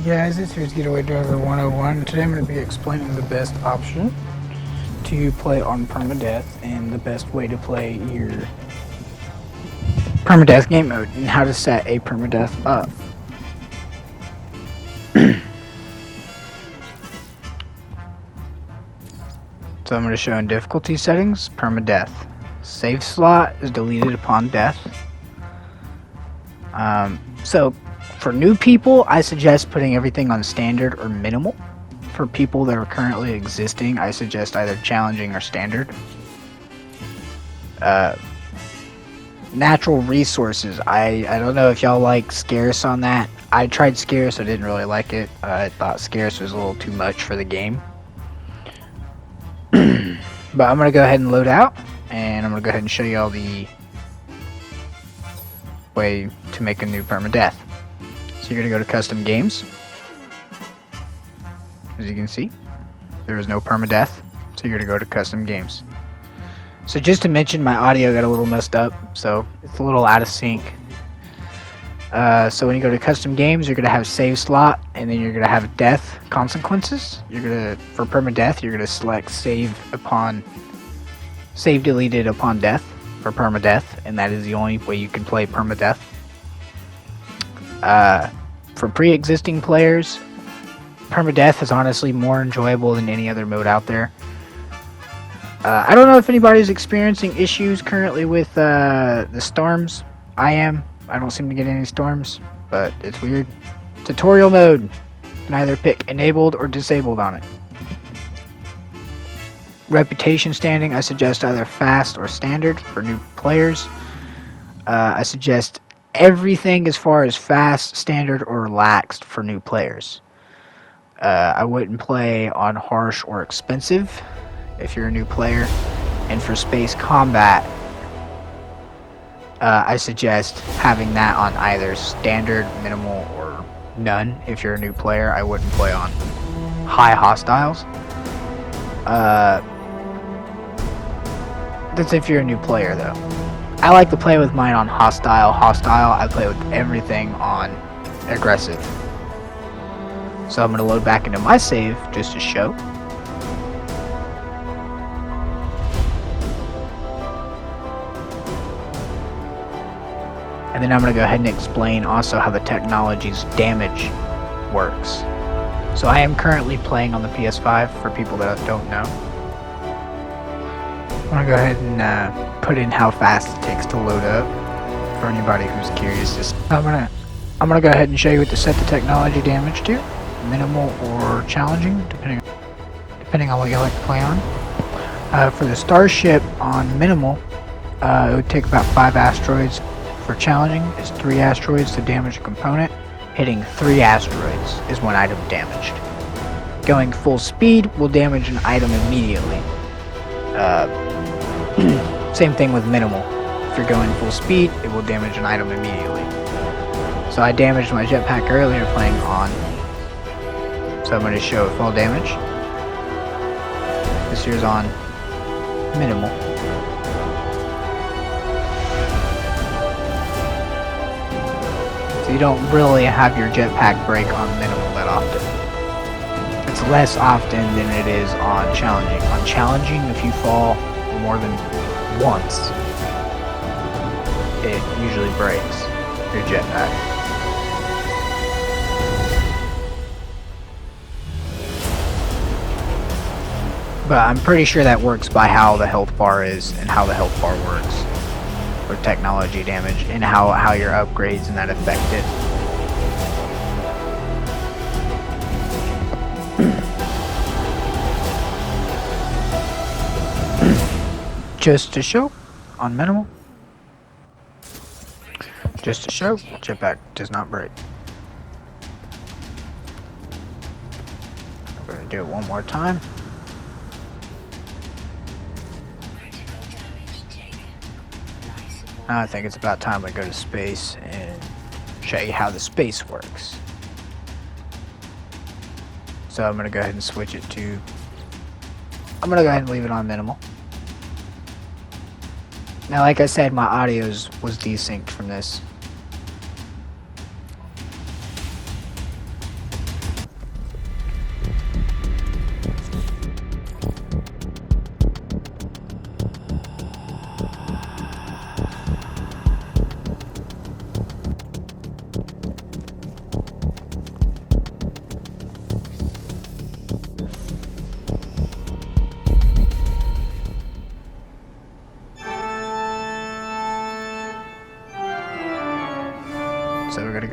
guys, it's here's Getaway Driver 101. Today I'm going to be explaining the best option to play on Permadeath and the best way to play your Permadeath game mode and how to set a Permadeath up. So I'm going to show in difficulty settings, Permadeath. Save slot is deleted upon death. So for new people, I suggest putting everything on standard or minimal. For people that are currently existing, I suggest either challenging or standard. Natural resources, I don't know if y'all like scarce on that. I tried scarce, I didn't really like it. I thought scarce was a little too much for the game. But I'm going to go ahead and load out, and I'm going to go ahead and show you all the way to make a new permadeath. So you're going to go to custom games. As you can see, there is no permadeath, so you're going to go to custom games. So just to mention, my audio got a little messed up, so it's a little out of sync. So when you go to custom games, you're going to have save slot, and then you're going to have death consequences. For permadeath, you're going to select save deleted upon death for permadeath, and that is the only way you can play permadeath. For pre-existing players, permadeath is honestly more enjoyable than any other mode out there. I don't know if anybody's experiencing issues currently with the storms. I don't seem to get any storms, but it's weird. Tutorial mode. You can either pick enabled or disabled on it. Reputation standing, I suggest either fast or standard for new players. I suggest everything as far as fast, standard, or relaxed for new players. I wouldn't play on harsh or expensive if you're a new player. And for space combat, I suggest having that on either standard, minimal, or none. If you're a new player, I wouldn't play on high hostiles. That's if you're a new player, though. I like to play with mine on hostile. I play with everything on aggressive. So I'm going to load back into my save just to show. And then I'm going to go ahead and explain also how the technology's damage works. So I am currently playing on the PS5 for people that don't know. I'm going to go ahead and put in how fast it takes to load up for anybody who's curious. I'm going to go ahead and show you what to set the technology damage to. Minimal or challenging, depending on what you like to play on. For the starship on minimal, it would take about 5 asteroids. For challenging, is 3 asteroids to damage a component. Hitting 3 asteroids is 1 item damaged. Going full speed will damage an item immediately. Same thing with minimal. If you're going full speed, it will damage an item immediately. So I damaged my jetpack earlier playing on. So I'm going to show full damage. This here's on minimal. So you don't really have your jetpack break on minimal that often. It's less often than it is on challenging. On challenging, if you fall more than once, it usually breaks your jetpack. But I'm pretty sure that works by how the health bar is and how the health bar works for technology damage and how your upgrades and that affect it. Just to show on minimal. Just to show, jetpack does not break. I'm going to do it one more time. Now I think it's about time I go to space and show you how the space works. So I'm going to go ahead and switch it to... I'm going to go ahead and leave it on minimal. Now, like I said, my audio was desynced from this.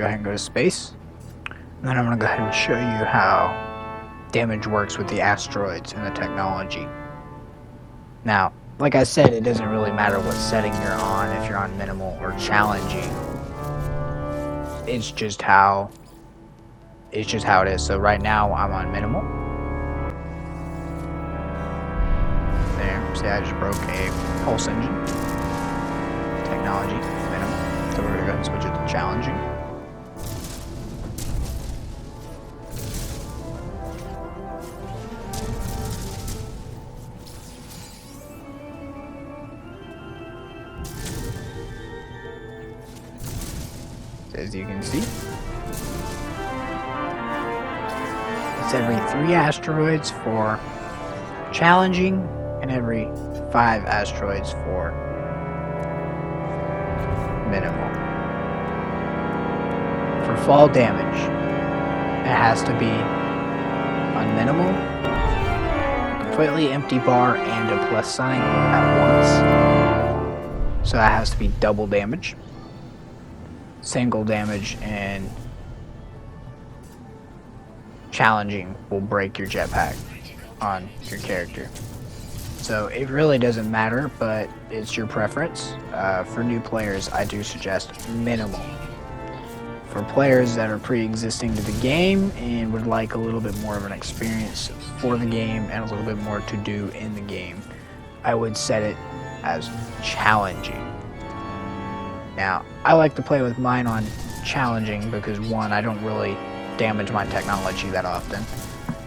go ahead and go to space. And then I'm going to go ahead and show you how damage works with the asteroids and the technology. Now, like I said, it doesn't really matter what setting you're on, if you're on minimal or challenging. It's just how it is. So right now I'm on minimal. There, see, I just broke a pulse engine. Technology, minimal. So we're gonna go ahead and switch it to challenging. As you can see, it's every 3 asteroids for challenging and every 5 asteroids for minimal. For fall damage, it has to be on minimal, completely empty bar, and a plus sign at once. So that has to be double damage. Single damage and challenging will break your jetpack on your character. So it really doesn't matter, but it's your preference. For new players, I do suggest minimal. For players that are pre-existing to the game and would like a little bit more of an experience for the game and a little bit more to do in the game, I would set it as challenging. Now, I like to play with mine on challenging because, one, I don't really damage my technology that often,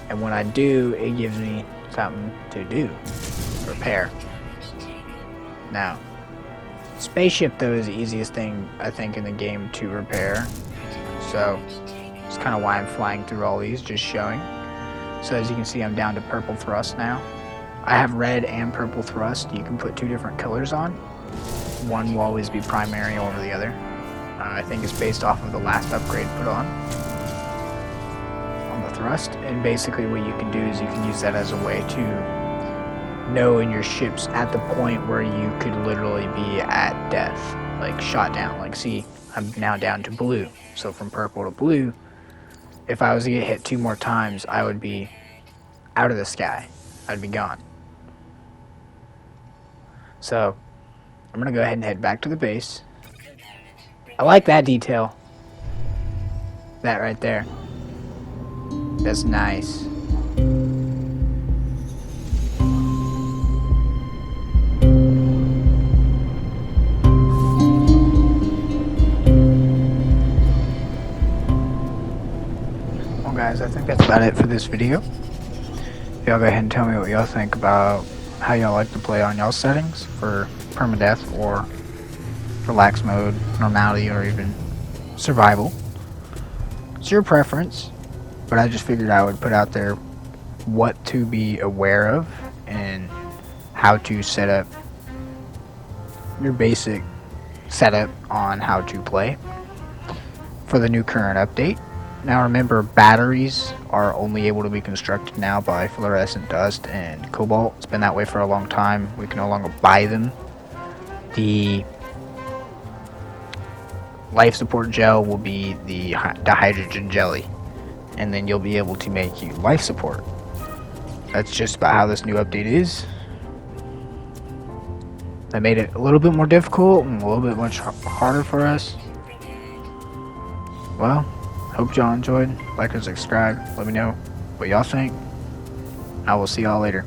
and when I do, it gives me something to do, repair. Now, spaceship, though, is the easiest thing, I think, in the game to repair, so it's kind of why I'm flying through all these, just showing. So as you can see, I'm down to purple thrust now. I have red and purple thrust. You can put 2 different colors on. One will always be primary over the other. I think it's based off of the last upgrade put on the thrust, and basically what you can do is you can use that as a way to know in your ships at the point where you could literally be at death, like shot down. Like, see, I'm now down to blue, so from purple to blue, if I was to get hit 2 more times, I would be out of the sky. I'd be gone. So I'm gonna go ahead and head back to the base. I like that detail. That right there. That's nice. Well guys, I think that's about it for this video. Y'all go ahead and tell me what y'all think about how y'all like to play on y'all settings for permadeath or relax mode, normality, or even survival. It's your preference, but I just figured I would put out there what to be aware of and how to set up your basic setup on how to play for the new current update. Now remember, batteries are only able to be constructed now by fluorescent dust and cobalt. It's been that way for a long time. We can no longer buy them. The life support gel will be the hydrogen jelly, and then you'll be able to make you life support. That's just about how this new update is. That made it a little bit more difficult and a little bit much harder for us. Well, hope y'all enjoyed. Like and subscribe. Let me know what y'all think. I will see y'all later.